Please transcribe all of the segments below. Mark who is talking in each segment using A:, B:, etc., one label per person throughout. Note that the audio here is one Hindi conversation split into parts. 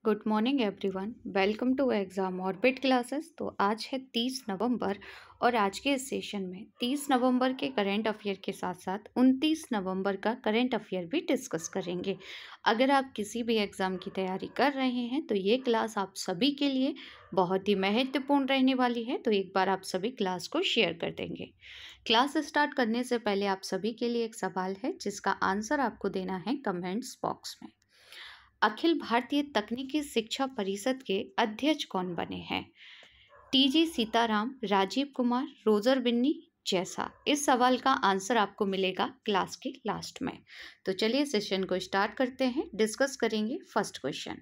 A: Good morning everyone. Welcome to exam orbit classes. तो आज है 30 नवंबर और आज के इस सेशन में 30 नवंबर के करंट अफेयर के साथ साथ 29 नवंबर का करंट अफेयर भी डिस्कस करेंगे। अगर आप किसी भी एग्ज़ाम की तैयारी कर रहे हैं तो ये क्लास आप सभी के लिए बहुत ही महत्वपूर्ण रहने वाली है। तो एक बार आप सभी क्लास को शेयर कर देंगे। क्लास स्टार्ट करने से पहले आप सभी के लिए एक सवाल है जिसका आंसर आपको देना है कमेंट्स बॉक्स में। अखिल भारतीय तकनीकी शिक्षा परिषद के अध्यक्ष कौन बने हैं? टीजी सीताराम, राजीव कुमार, रोजर बिन्नी, जैसा। इस सवाल का आंसर आपको मिलेगा क्लास के लास्ट में। तो चलिए सेशन को स्टार्ट करते हैं। डिस्कस करेंगे फर्स्ट क्वेश्चन।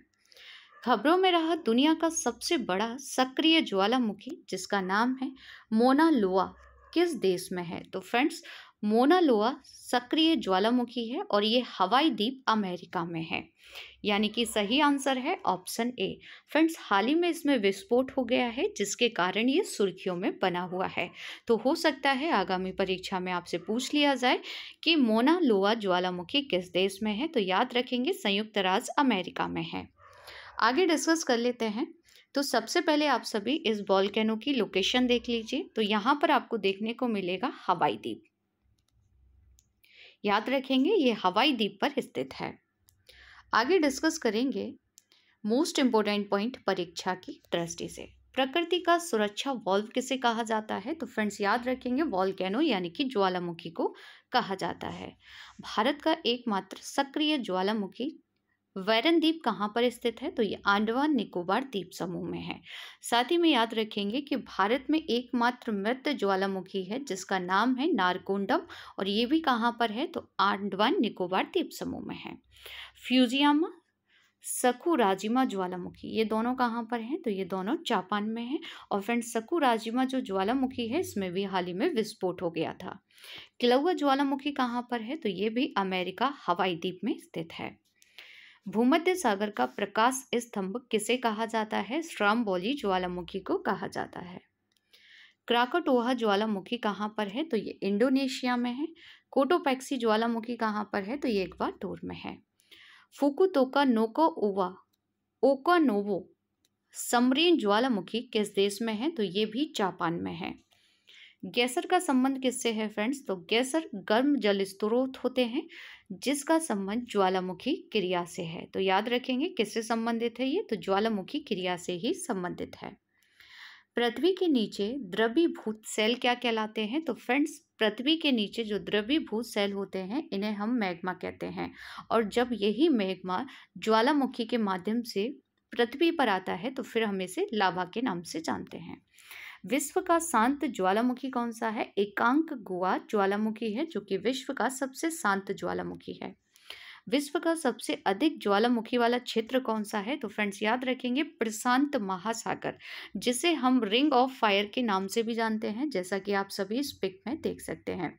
A: खबरों में रहा दुनिया का सबसे बड़ा सक्रिय ज्वालामुखी जिसका नाम है मोना लोआ किस देश में है? तो फ्रेंड्स, मोना लोआ सक्रिय ज्वालामुखी है और ये हवाई द्वीप अमेरिका में है, यानी कि सही आंसर है ऑप्शन ए। फ्रेंड्स, हाल ही में इसमें विस्फोट हो गया है जिसके कारण ये सुर्खियों में बना हुआ है। तो हो सकता है आगामी परीक्षा में आपसे पूछ लिया जाए कि मोना लोआ ज्वालामुखी किस देश में है, तो याद रखेंगे संयुक्त राज्य अमेरिका में है। आगे डिस्कस कर लेते हैं। तो सबसे पहले आप सभी इस वॉल्केनो की लोकेशन देख लीजिए। तो यहाँ पर आपको देखने को मिलेगा हवाई द्वीप। याद रखेंगे ये हवाई द्वीप पर स्थित है। आगे डिस्कस करेंगे मोस्ट इंपोर्टेंट पॉइंट परीक्षा की दृष्टि से। प्रकृति का सुरक्षा वॉल्व किसे कहा जाता है? तो फ्रेंड्स याद रखेंगे वॉल्केनो यानी कि ज्वालामुखी को कहा जाता है। भारत का एकमात्र सक्रिय ज्वालामुखी वैरन द्वीप कहाँ पर स्थित है? तो ये अंडमान निकोबार द्वीप समूह में है। साथ ही में याद रखेंगे कि भारत में एकमात्र मृत ज्वालामुखी है जिसका नाम है नारकोंडम, और ये भी कहाँ पर है? तो अंडमान निकोबार द्वीप समूह में है। फ्यूजियामा, सकुराजिमा ज्वालामुखी, ये दोनों कहाँ पर हैं? तो ये दोनों जापान में हैं। और फ्रेंड्स, सकुराजिमा जो ज्वालामुखी है इसमें भी हाल ही में विस्फोट हो गया था। किलौआ ज्वालामुखी कहाँ पर है? तो ये भी अमेरिका हवाई द्वीप में स्थित है। भूमध्य सागर का प्रकाश स्तंभ किसे कहा जाता है? स्ट्रोम्बोली ज्वालामुखी को कहा जाता है। क्राकटोहा ज्वालामुखी कहाँ पर है? तो ये इंडोनेशिया में है। कोटोपैक्सी ज्वालामुखी कहाँ पर है? तो ये इक्वाडोर में है। फुकुतोका नोको ओवा ओकानोवो समरीन ज्वालामुखी किस देश में है? तो ये भी जापान में है। गैसर का संबंध किससे है फ्रेंड्स? तो गैसर गर्म जल स्रोत होते हैं जिसका संबंध ज्वालामुखी क्रिया से है। तो याद रखेंगे किससे संबंधित है ये? तो ज्वालामुखी क्रिया से ही संबंधित है। पृथ्वी के नीचे द्रवीभूत सेल क्या कहलाते हैं? तो फ्रेंड्स, पृथ्वी के नीचे जो द्रवीभूत सेल होते हैं इन्हें हम मैग्मा कहते हैं। और जब यही मैग्मा ज्वालामुखी के माध्यम से पृथ्वी पर आता है तो फिर हम इसे लावा के नाम से जानते हैं। विश्व का शांत ज्वालामुखी कौन सा है? एकांक गुआ ज्वालामुखी है जो कि विश्व का सबसे शांत ज्वालामुखी है। विश्व का सबसे अधिक ज्वालामुखी वाला क्षेत्र कौन सा है? तो फ्रेंड्स याद रखेंगे प्रशांत महासागर, जिसे हम रिंग ऑफ फायर के नाम से भी जानते हैं, जैसा कि आप सभी इस पिक में देख सकते हैं।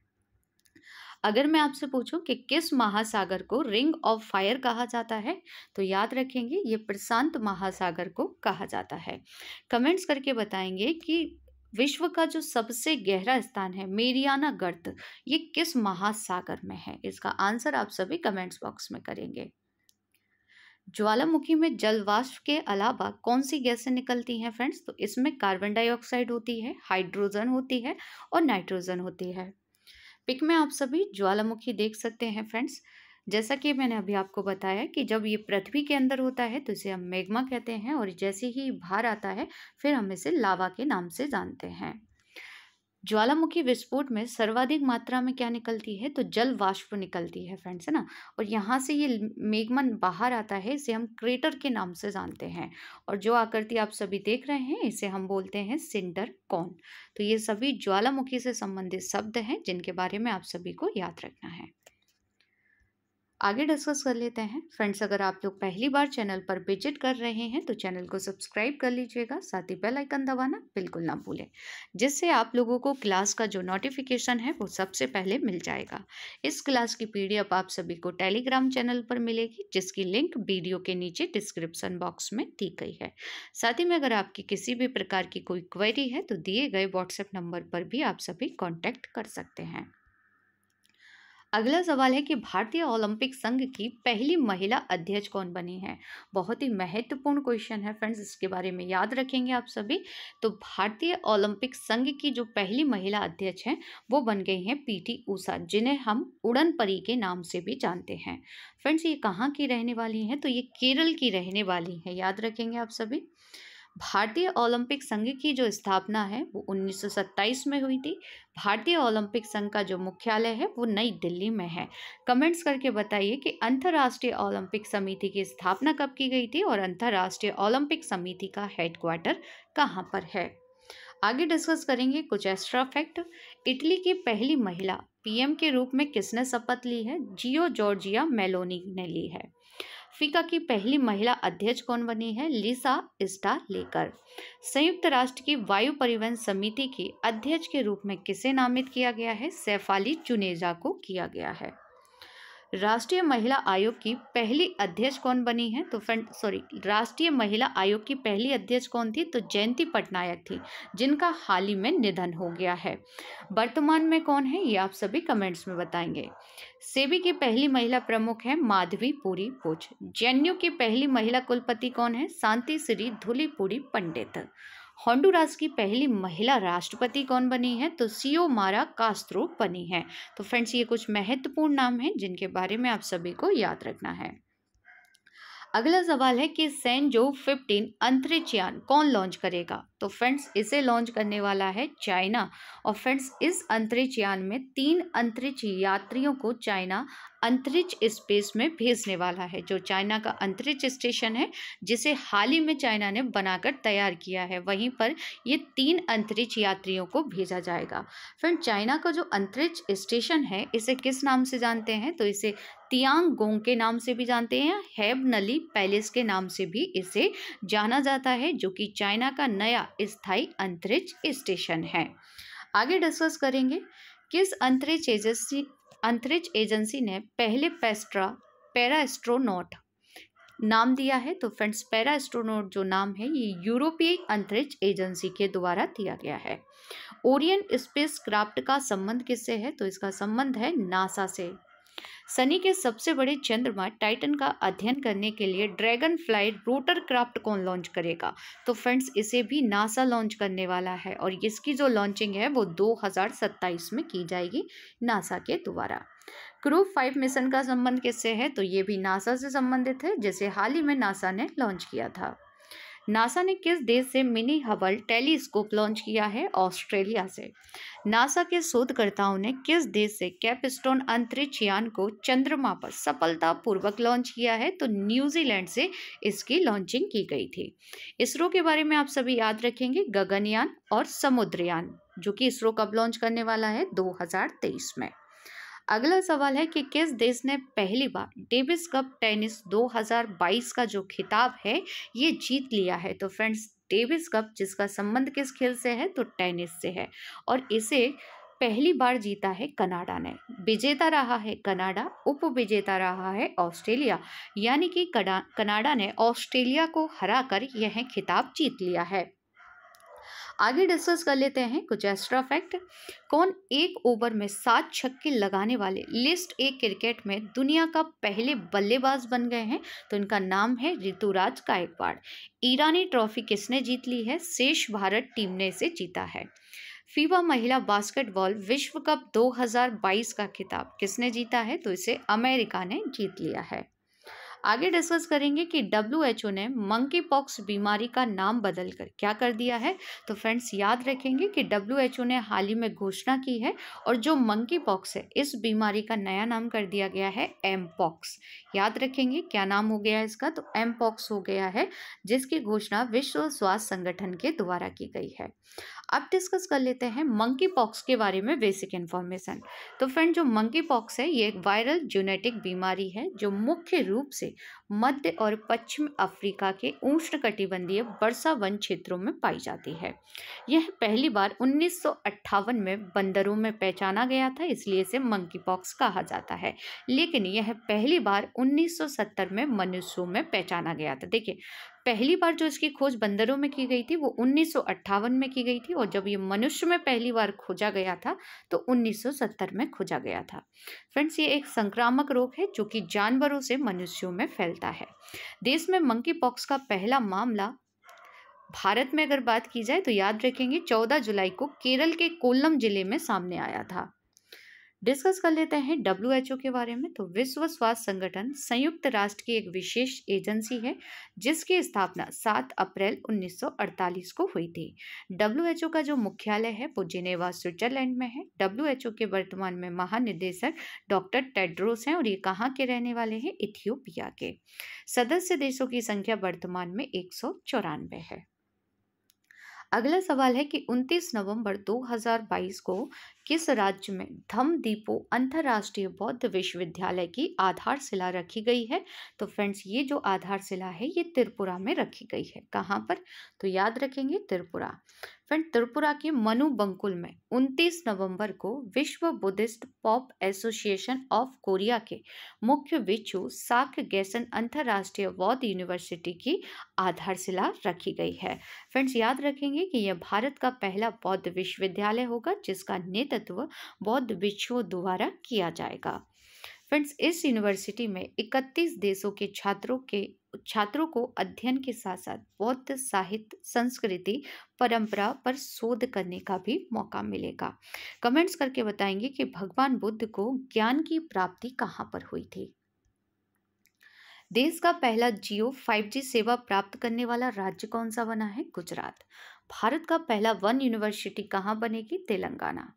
A: अगर मैं आपसे पूछूं कि किस महासागर को रिंग ऑफ फायर कहा जाता है, तो याद रखेंगे ये प्रशांत महासागर को कहा जाता है। कमेंट्स करके बताएंगे कि विश्व का जो सबसे गहरा स्थान है मेरियाना गर्त, ये किस महासागर में है? इसका आंसर आप सभी कमेंट्स बॉक्स में करेंगे। ज्वालामुखी में जल वाष्प के अलावा कौन सी गैसें निकलती हैं फ्रेंड्स? तो इसमें कार्बन डाइऑक्साइड होती है, हाइड्रोजन होती है और नाइट्रोजन होती है। पिक में आप सभी ज्वालामुखी देख सकते हैं फ्रेंड्स। जैसा कि मैंने अभी आपको बताया कि जब ये पृथ्वी के अंदर होता है तो इसे हम मैग्मा कहते हैं, और जैसे ही बाहर आता है फिर हम इसे लावा के नाम से जानते हैं। ज्वालामुखी विस्फोट में सर्वाधिक मात्रा में क्या निकलती है? तो जल वाष्प निकलती है फ्रेंड्स, है ना। और यहाँ से ये मेघमन बाहर आता है, इसे हम क्रेटर के नाम से जानते हैं। और जो आकृति आप सभी देख रहे हैं इसे हम बोलते हैं सिंडर कॉन। तो ये सभी ज्वालामुखी से संबंधित शब्द हैं जिनके बारे में आप सभी को याद रखना है। आगे डिस्कस कर लेते हैं फ्रेंड्स। अगर आप लोग पहली बार चैनल पर विजिट कर रहे हैं तो चैनल को सब्सक्राइब कर लीजिएगा, साथ ही बेल आइकन दबाना बिल्कुल ना भूलें, जिससे आप लोगों को क्लास का जो नोटिफिकेशन है वो सबसे पहले मिल जाएगा। इस क्लास की पीडीएफ आप सभी को टेलीग्राम चैनल पर मिलेगी, जिसकी लिंक वीडियो के नीचे डिस्क्रिप्शन बॉक्स में दी गई है। साथ ही में अगर आपकी किसी भी प्रकार की कोई क्वेरी है तो दिए गए व्हाट्सएप नंबर पर भी आप सभी कॉन्टैक्ट कर सकते हैं। अगला सवाल है कि भारतीय ओलंपिक संघ की पहली महिला अध्यक्ष कौन बनी है। बहुत ही महत्वपूर्ण क्वेश्चन है फ्रेंड्स, इसके बारे में याद रखेंगे आप सभी। तो भारतीय ओलंपिक संघ की जो पहली महिला अध्यक्ष हैं वो बन गई हैं पीटी ऊषा, जिन्हें हम उड़न परी के नाम से भी जानते हैं। फ्रेंड्स, ये कहाँ की रहने वाली हैं? तो ये केरल की रहने वाली हैं, याद रखेंगे आप सभी। भारतीय ओलंपिक संघ की जो स्थापना है वो 1927 में हुई थी। भारतीय ओलंपिक संघ का जो मुख्यालय है वो नई दिल्ली में है। कमेंट्स करके बताइए कि अंतर्राष्ट्रीय ओलंपिक समिति की स्थापना कब की गई थी और अंतर्राष्ट्रीय ओलंपिक समिति का हेडक्वार्टर कहाँ पर है। आगे डिस्कस करेंगे कुछ एक्स्ट्रा फैक्ट। इटली की पहली महिला पीएम के रूप में किसने शपथ ली है? जॉर्जिया मेलोनी ने ली है। अफ्रीका की पहली महिला अध्यक्ष कौन बनी है? लिसा स्टालेकर। संयुक्त राष्ट्र की वायु परिवहन समिति की अध्यक्ष के रूप में किसे नामित किया गया है? सैफाली चुनेजा को किया गया है। राष्ट्रीय महिला आयोग की पहली अध्यक्ष कौन बनी है? तो राष्ट्रीय महिला आयोग की पहली अध्यक्ष कौन थी? तो जयंती पटनायक थी, जिनका हाल ही में निधन हो गया है। वर्तमान में कौन है ये आप सभी कमेंट्स में बताएंगे। सेबी की पहली महिला प्रमुख है माधवी पुरी पुच। जेएनयू की पहली महिला कुलपति कौन है? शांति श्री धुलीपुड़ी पंडित। होंडुरास की पहली महिला राष्ट्रपति कौन बनी है? तो सियोमारा कास्त्रो बनी है। तो फ्रेंड्स, ये कुछ महत्वपूर्ण नाम हैं जिनके बारे में आप सभी को याद रखना है। अगला सवाल है कि सेंजो 15 अंतरिक्ष यान कौन लॉन्च करेगा? तो फ्रेंड्स, इसे लॉन्च करने वाला है चाइना। और फ्रेंड्स, इस अंतरिक्ष यान में 3 अंतरिक्ष यात्रियों को चाइना अंतरिक्ष स्पेस में भेजने वाला है। जो चाइना का अंतरिक्ष स्टेशन है, जिसे हाल ही में चाइना ने बनाकर तैयार किया है, वहीं पर ये 3 अंतरिक्ष यात्रियों को भेजा जाएगा। फ्रेंड, चाइना का जो अंतरिक्ष स्टेशन है इसे किस नाम से जानते हैं? तो इसे तियांगोंग के नाम से भी जानते हैं, हेबनली पैलेस के नाम से भी इसे जाना जाता है, जो कि चाइना का नया स्थायी अंतरिक्ष स्टेशन है। आगे डिस्कस करेंगे किस अंतरिक्ष एजेंसी ने पहले पैरा एस्ट्रोनॉट नाम दिया है? तो फ्रेंड्स, पैरा एस्ट्रोनॉट जो नाम है ये यूरोपीय अंतरिक्ष एजेंसी के द्वारा दिया गया है। ओरियन स्पेस क्राफ्ट का संबंध किससे है? तो इसका संबंध है नासा से। शनि के सबसे बड़े चंद्रमा टाइटन का अध्ययन करने के लिए ड्रैगन फ्लाई रोटर क्राफ्ट कौन लॉन्च करेगा? तो फ्रेंड्स, इसे भी नासा लॉन्च करने वाला है और इसकी जो लॉन्चिंग है वो 2027 में की जाएगी नासा के द्वारा। क्रू 5 मिशन का संबंध किससे है? तो ये भी नासा से संबंधित है, जिसे हाल ही में नासा ने लॉन्च किया था। नासा ने किस देश से मिनी हबल टेलीस्कोप लॉन्च किया है? ऑस्ट्रेलिया से। नासा के शोधकर्ताओं ने किस देश से कैपस्टोन अंतरिक्ष यान को चंद्रमा पर सफलतापूर्वक लॉन्च किया है? तो न्यूजीलैंड से इसकी लॉन्चिंग की गई थी। इसरो के बारे में आप सभी याद रखेंगे, गगनयान और समुद्रयान, जो कि इसरो कब लॉन्च करने वाला है? 2023 में। अगला सवाल है कि किस देश ने पहली बार डेविस कप टेनिस 2022 का जो खिताब है ये जीत लिया है? तो फ्रेंड्स, डेविस कप जिसका संबंध किस खेल से है? तो टेनिस से है, और इसे पहली बार जीता है कनाडा ने। विजेता रहा है कनाडा, उप विजेता रहा है ऑस्ट्रेलिया, यानी कि कनाडा ने ऑस्ट्रेलिया को हराकर यह खिताब जीत लिया है। आगे डिस्कस कर लेते हैं कुछ एक्स्ट्रा फैक्ट। कौन एक ओवर में 7 छक्के लगाने वाले लिस्ट ए क्रिकेट में दुनिया का पहले बल्लेबाज बन गए हैं? तो इनका नाम है ऋतुराज गायकवाड़। ईरानी ट्रॉफी किसने जीत ली है? शेष भारत टीम ने इसे जीता है। फीबा महिला बास्केटबॉल विश्व कप 2022 का खिताब किसने जीता है? तो इसे अमेरिका ने जीत लिया है। आगे डिस्कस करेंगे कि WHO ने मंकी पॉक्स बीमारी का नाम बदलकर क्या कर दिया है? तो फ्रेंड्स, याद रखेंगे कि WHO ने हाल ही में घोषणा की है और जो मंकी पॉक्स है इस बीमारी का नया नाम कर दिया गया है एम पॉक्स। याद रखेंगे क्या नाम हो गया इसका? तो एम पॉक्स हो गया है, जिसकी घोषणा विश्व स्वास्थ्य संगठन के द्वारा की गई है। अब डिस्कस कर लेते हैं मंकी पॉक्स के बारे में बेसिक इन्फॉर्मेशन। तो फ्रेंड, जो मंकी पॉक्स है ये एक वायरल जेनेटिक बीमारी है जो मुख्य रूप से मध्य और पश्चिम अफ्रीका के उष्णकटिबंधीय वर्षा वन क्षेत्रों में पाई जाती है। यह पहली बार 1958 में बंदरों में पहचाना गया था, इसलिए इसे मंकी पॉक्स कहा जाता है। लेकिन यह पहली बार 1970 में मनुष्यों में पहचाना गया था। देखिए, पहली बार जो इसकी खोज बंदरों में की गई थी वो 1958 में की गई थी, और जब ये मनुष्य में पहली बार खोजा गया था तो 1970 में खोजा गया था। फ्रेंड्स, ये एक संक्रामक रोग है जो कि जानवरों से मनुष्यों में फैलता है। देश में मंकी पॉक्स का पहला मामला भारत में अगर बात की जाए तो याद रखेंगे 14 जुलाई को केरल के कोल्लम जिले में सामने आया था। डिस्कस कर लेते हैं WHO के बारे में। तो विश्व स्वास्थ्य संगठन संयुक्त राष्ट्र की एक विशेष एजेंसी है जिसकी स्थापना 7 अप्रैल 1948 को हुई थी। WHO का जो मुख्यालय है वो जिनेवा स्विट्जरलैंड में है। WHO के वर्तमान में महानिदेशक डॉक्टर टेड्रोस हैं और ये कहाँ के रहने वाले हैं? इथियोपिया के। सदस्य देशों की संख्या वर्तमान में 194 है। अगला सवाल है कि 29 नवंबर 2022 को किस राज्य में धम्मदीपो अंतर्राष्ट्रीय बौद्ध विश्वविद्यालय की आधारशिला रखी गई है? तो फ्रेंड्स, ये जो आधारशिला है ये त्रिपुरा में रखी गई है। कहाँ पर? तो याद रखेंगे त्रिपुरा। फ्रेंड, त्रिपुरा के मनुबंकुल में 29 नवंबर को विश्व Buddhist pop association of Korea के मुख्य भिक्षु साक्य गेसन अंतर्राष्ट्रीय बौद्ध यूनिवर्सिटी की आधारशिला रखी गई है। फ्रेंड्स, याद रखेंगे कि यह भारत का पहला बौद्ध विश्वविद्यालय होगा जिसका नेतृत्व बौद्ध भिक्षुओं द्वारा किया जाएगा। फ्रेंड्स, इस यूनिवर्सिटी में 31 देशों के छात्रों को अध्ययन के साथ साथ बौद्ध साहित्य, संस्कृति, परंपरा पर शोध करने का भी मौका मिलेगा। कमेंट्स करके बताएंगे कि भगवान बुद्ध को ज्ञान की प्राप्ति कहाँ पर हुई थी। देश का पहला जियो 5G सेवा प्राप्त करने वाला राज्य कौन सा बना है? गुजरात। भारत का पहला वन यूनिवर्सिटी कहाँ बनेगी? तेलंगाना।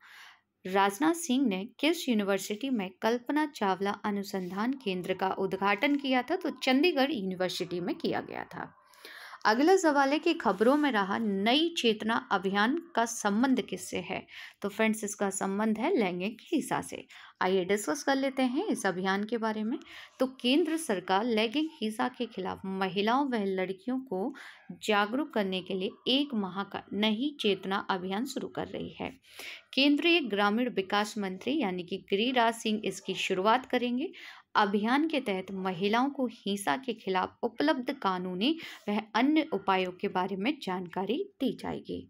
A: राजनाथ सिंह ने किस यूनिवर्सिटी में कल्पना चावला अनुसंधान केंद्र का उद्घाटन किया था? तो चंडीगढ़ यूनिवर्सिटी में किया गया था। अगला सवाल है कि खबरों में रहा नई चेतना अभियान का संबंध किससे है? तो फ्रेंड्स, इसका संबंध है लैंगिक हिंसा से। आइए डिस्कस कर लेते हैं इस अभियान के बारे में। तो केंद्र सरकार लैंगिक हिंसा के खिलाफ महिलाओं व लड़कियों को जागरूक करने के लिए 1 माह का नई चेतना अभियान शुरू कर रही है। केंद्रीय ग्रामीण विकास मंत्री यानी कि गिरिराज सिंह इसकी शुरुआत करेंगे। अभियान के तहत महिलाओं को हिंसा के खिलाफ उपलब्ध कानूनी व अन्य उपायों के बारे में जानकारी दी जाएगी।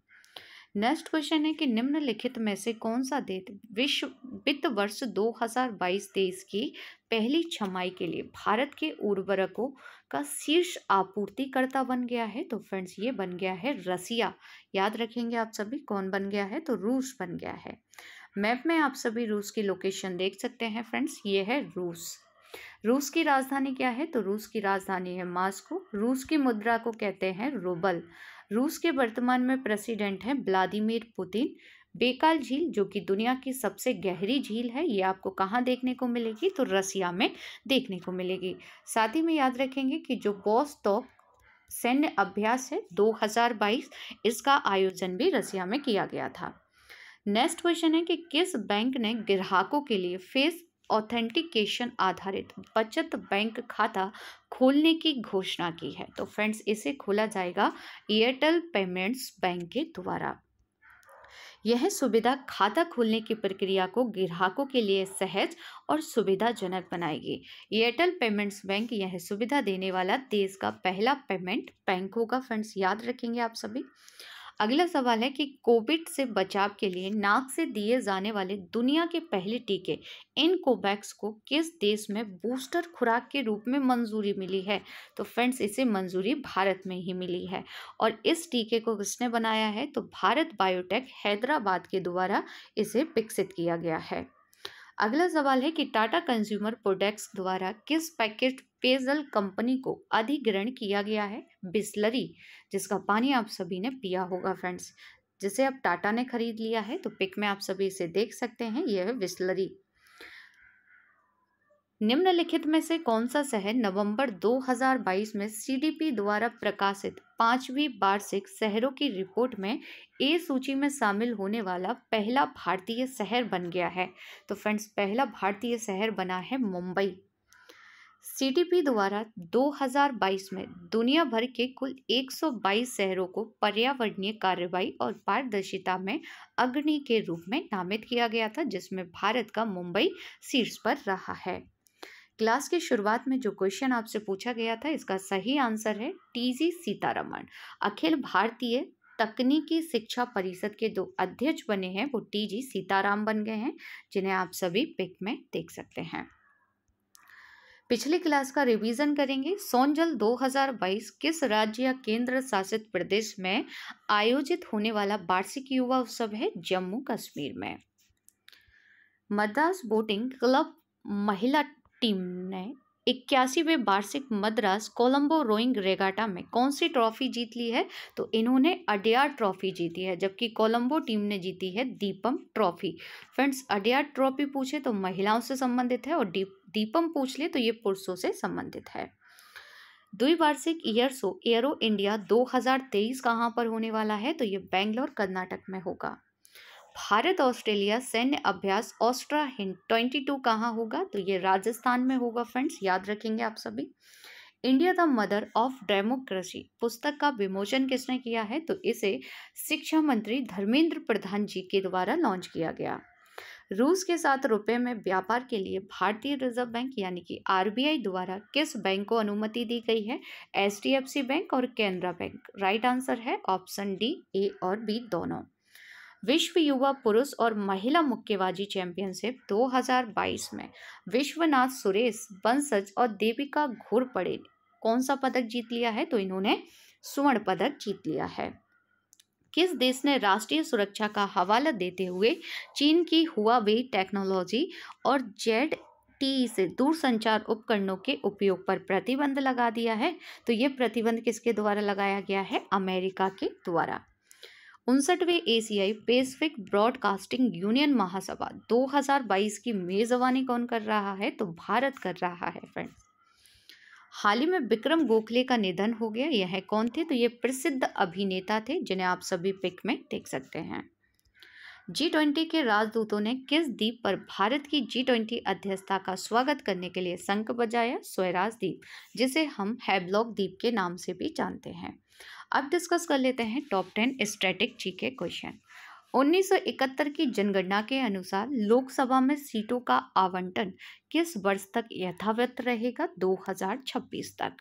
A: नेक्स्ट क्वेश्चन है कि निम्नलिखित में से कौन सा देश विश्व वित्त वर्ष 2022-23 की पहली छमाही के लिए भारत के उर्वरकों का शीर्ष आपूर्तिकर्ता बन गया है? तो फ्रेंड्स, ये बन गया है रसिया। याद रखेंगे आप सभी, कौन बन गया है? तो रूस बन गया है। मैप में आप सभी रूस की लोकेशन देख सकते हैं। फ्रेंड्स, ये है रूस। रूस की राजधानी क्या है? तो रूस की राजधानी है मास्को। रूस की मुद्रा को कहते हैं रूबल। रूस के वर्तमान में प्रेसिडेंट हैं व्लादिमीर पुतिन। बेकाल झील जो कि दुनिया की सबसे गहरी झील है, ये आपको कहाँ देखने को मिलेगी? तो रसिया में देखने को मिलेगी। साथ ही में याद रखेंगे कि जो वोस्तोक सैन्य अभ्यास है 2022, इसका आयोजन भी रसिया में किया गया था। नेक्स्ट क्वेश्चन है कि किस बैंक ने ग्राहकों के लिए फेस ऑथेंटिकेशन आधारित बचत बैंक खाता खोलने की घोषणा की है? तो फ्रेंड्स, इसे खोला जाएगा एयरटेल पेमेंट्स बैंक के द्वारा। यह सुविधा खाता खोलने की प्रक्रिया को ग्राहकों के लिए सहज और सुविधाजनक बनाएगी। एयरटेल पेमेंट्स बैंक यह सुविधा देने वाला देश का पहला पेमेंट बैंक होगा। फ्रेंड्स, याद रखेंगे आप सभी। अगला सवाल है कि कोविड से बचाव के लिए नाक से दिए जाने वाले दुनिया के पहले टीके इनकोवैक्स को किस देश में बूस्टर खुराक के रूप में मंजूरी मिली है? तो फ्रेंड्स, इसे मंजूरी भारत में ही मिली है। और इस टीके को किसने बनाया है? तो भारत बायोटेक हैदराबाद के द्वारा इसे विकसित किया गया है। अगला सवाल है कि टाटा कंज्यूमर प्रोडक्ट्स द्वारा किस पैकेट पेयजल कंपनी को अधिग्रहण किया गया है? बिसलरी, जिसका पानी आप सभी ने पिया होगा फ्रेंड्स, जिसे अब टाटा ने खरीद लिया है। तो पिक में आप सभी इसे देख सकते हैं, यह है बिसलरी। निम्नलिखित में से कौन सा शहर नवंबर 2022 में CDP द्वारा प्रकाशित 5वीं वार्षिक शहरों की रिपोर्ट में ए सूची में शामिल होने वाला पहला भारतीय शहर बन गया है? तो फ्रेंड्स, पहला भारतीय शहर बना है मुंबई। CDP द्वारा 2022 में दुनिया भर के कुल 122 शहरों को पर्यावरणीय कार्रवाई और पारदर्शिता में अग्रणी के रूप में नामित किया गया था, जिसमें भारत का मुंबई शीर्ष पर रहा है। क्लास की शुरुआत में जो क्वेश्चन आपसे पूछा गया था, इसका सही आंसर है टीजी सीतारमण। अखिल भारतीय तकनीकी शिक्षा परिषद के 2 अध्यक्ष बने हैं, वो टीजी सीताराम बन गए हैं, जिन्हें आप सभी पिक में देख सकते हैं। पिछली क्लास का रिवीजन करेंगे। सोनजल 2022 किस राज्य या केंद्र शासित प्रदेश में आयोजित होने वाला वार्षिक युवा उत्सव है? जम्मू कश्मीर में। मद्रास बोटिंग क्लब महिला टीम ने 81वें वार्षिक मद्रास कोलंबो रोइंग रेगाटा में कौन सी ट्रॉफी जीत ली है? तो इन्होंने अडयार ट्रॉफी जीती है, जबकि कोलंबो टीम ने जीती है Deepam trophy. Friends, Adyar trophy पूछे तो महिलाओं से संबंधित है और दीपम पूछ ले तो ये पुरुषों से संबंधित है। द्विवार्षिक ईयर शो एरो इंडिया 2023 कहाँ पर होने वाला है? तो ये बेंगलोर कर्नाटक में होगा। भारत ऑस्ट्रेलिया सैन्य अभ्यास ऑस्ट्रा हिंद 22 कहाँ होगा? तो ये राजस्थान में होगा। फ्रेंड्स, याद रखेंगे आप सभी। India the mother of democracy पुस्तक का विमोचन किसने किया है? तो इसे शिक्षा मंत्री धर्मेंद्र प्रधान जी के द्वारा लॉन्च किया गया। रूस के साथ रुपए में व्यापार के लिए भारतीय रिजर्व बैंक यानी कि आरबीआई द्वारा किस बैंक को अनुमति दी गई है? एचडीएफसी बैंक और केनरा बैंक। राइट आंसर है ऑप्शन डी, ए और बी दोनों। विश्व युवा पुरुष और महिला मुक्केबाजी चैंपियनशिप 2022 में विश्वनाथ सुरेश बंसज और देविका घोरपड़े ने कौन सा पदक जीत लिया है? तो इन्होंने स्वर्ण पदक जीत लिया है। किस देश ने राष्ट्रीय सुरक्षा का हवाला देते हुए चीन की हुआवेई टेक्नोलॉजी और ZTE से दूरसंचार उपकरणों के उपयोग पर प्रतिबंध लगा दिया है? तो ये प्रतिबंध किसके द्वारा लगाया गया है? अमेरिका के द्वारा। 59वें एशियाई पैसिफिक ब्रॉडकास्टिंग यूनियन महासभा 2022 की मेजबानी कौन कर रहा है? तो भारत कर रहा है। फ्रेंड्स, हाल ही में विक्रम गोखले का निधन हो गया। यह कौन थे? तो ये प्रसिद्ध अभिनेता थे, जिन्हें आप सभी पिक में देख सकते हैं। G20 के राजदूतों ने किस द्वीप पर भारत की G20 अध्यक्षता का स्वागत करने के लिए शंख बजाया? स्वराज द्वीप, जिसे हम हैवलॉक द्वीप के नाम से भी जानते हैं। अब डिस्कस कर लेते हैं टॉप 10 स्टैटिक जीके क्वेश्चन। 1971 की जनगणना के अनुसार लोकसभा में सीटों का आवंटन किस वर्ष तक यथावत रहेगा? 2026 तक।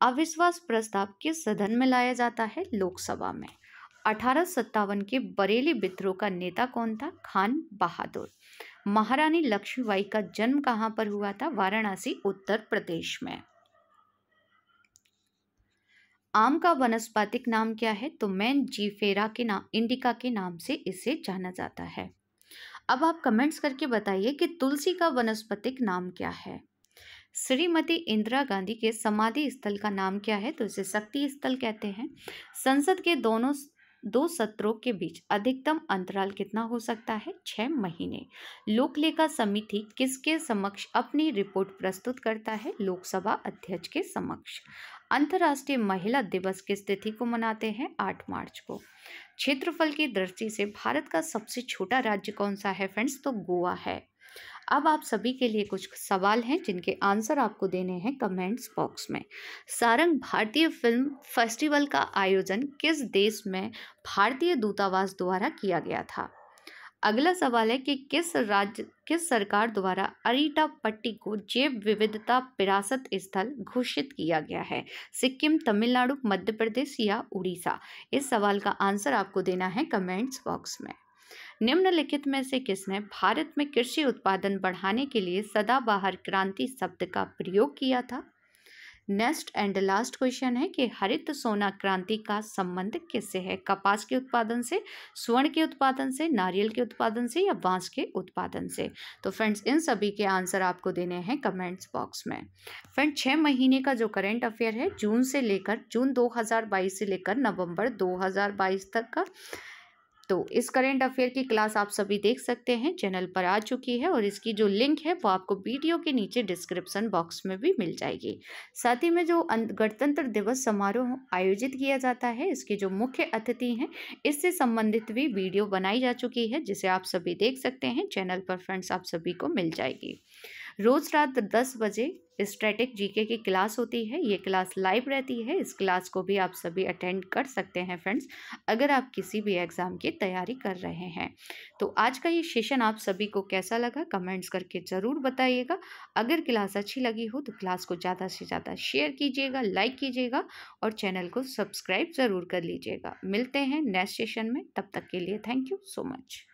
A: अविश्वास प्रस्ताव किस सदन में लाया जाता है? लोकसभा में। 1857 के बरेली विद्रोह का नेता कौन था? खान बहादुर। महारानी लक्ष्मीबाई का जन्म कहाँ पर हुआ था? वाराणसी, उत्तर प्रदेश में। आम का वानस्पतिक नाम क्या है? तो मैनजीफेरा के नाम, इंडिका के नाम से इसे जाना जाता है। अब आप कमेंट्स करके बताइए कि तुलसी का वानस्पतिक नाम क्या है? श्रीमती इंदिरा गांधी के समाधि स्थल का नाम क्या है? तो इसे शक्ति स्थल कहते हैं। संसद के दो सत्रों के बीच अधिकतम अंतराल कितना हो सकता है? 6 महीने। लोकलेखा समिति किसके समक्ष अपनी रिपोर्ट प्रस्तुत करता है? लोकसभा अध्यक्ष के समक्ष। अंतर्राष्ट्रीय महिला दिवस किस तिथि को मनाते हैं? 8 मार्च को। क्षेत्रफल की दृष्टि से भारत का सबसे छोटा राज्य कौन सा है? फ्रेंड्स, तो गोवा है। अब आप सभी के लिए कुछ सवाल हैं जिनके आंसर आपको देने हैं कमेंट्स बॉक्स में। सारंग भारतीय फिल्म फेस्टिवल का आयोजन किस देश में भारतीय दूतावास द्वारा किया गया था? अगला सवाल है कि किस सरकार द्वारा अरिटापट्टी को जैव विविधता विरासत स्थल घोषित किया गया है? सिक्किम, तमिलनाडु, मध्य प्रदेश या उड़ीसा? इस सवाल का आंसर आपको देना है कमेंट्स बॉक्स में। निम्नलिखित में से किसने भारत में कृषि उत्पादन बढ़ाने के लिए सदाबहार क्रांति शब्द का प्रयोग किया था? नेक्स्ट एंड लास्ट क्वेश्चन है कि हरित सोना क्रांति का संबंध किससे है? कपास के उत्पादन से, स्वर्ण के उत्पादन से, नारियल के उत्पादन से या बांस के उत्पादन से? तो फ्रेंड्स, इन सभी के आंसर आपको देने हैं कमेंट्स बॉक्स में। फ्रेंड्स, 6 महीने का जो करंट अफेयर है जून 2022 से लेकर नवंबर 2022 तक का, तो इस करंट अफेयर की क्लास आप सभी देख सकते हैं, चैनल पर आ चुकी है और इसकी जो लिंक है वो आपको वीडियो के नीचे डिस्क्रिप्शन बॉक्स में भी मिल जाएगी। साथ ही में जो गणतंत्र दिवस समारोह आयोजित किया जाता है, इसके जो मुख्य अतिथि हैं, इससे संबंधित भी वीडियो बनाई जा चुकी है, जिसे आप सभी देख सकते हैं चैनल पर। फ्रेंड्स, आप सभी को मिल जाएगी। रोज रात 10 बजे स्टैटिक जीके की क्लास होती है। ये क्लास लाइव रहती है। इस क्लास को भी आप सभी अटेंड कर सकते हैं फ्रेंड्स, अगर आप किसी भी एग्ज़ाम की तैयारी कर रहे हैं। तो आज का ये सेशन आप सभी को कैसा लगा कमेंट्स करके ज़रूर बताइएगा। अगर क्लास अच्छी लगी हो तो क्लास को ज़्यादा से ज़्यादा शेयर कीजिएगा, लाइक कीजिएगा और चैनल को सब्सक्राइब ज़रूर कर लीजिएगा। मिलते हैं नेक्स्ट सेशन में, तब तक के लिए थैंक यू सो मच।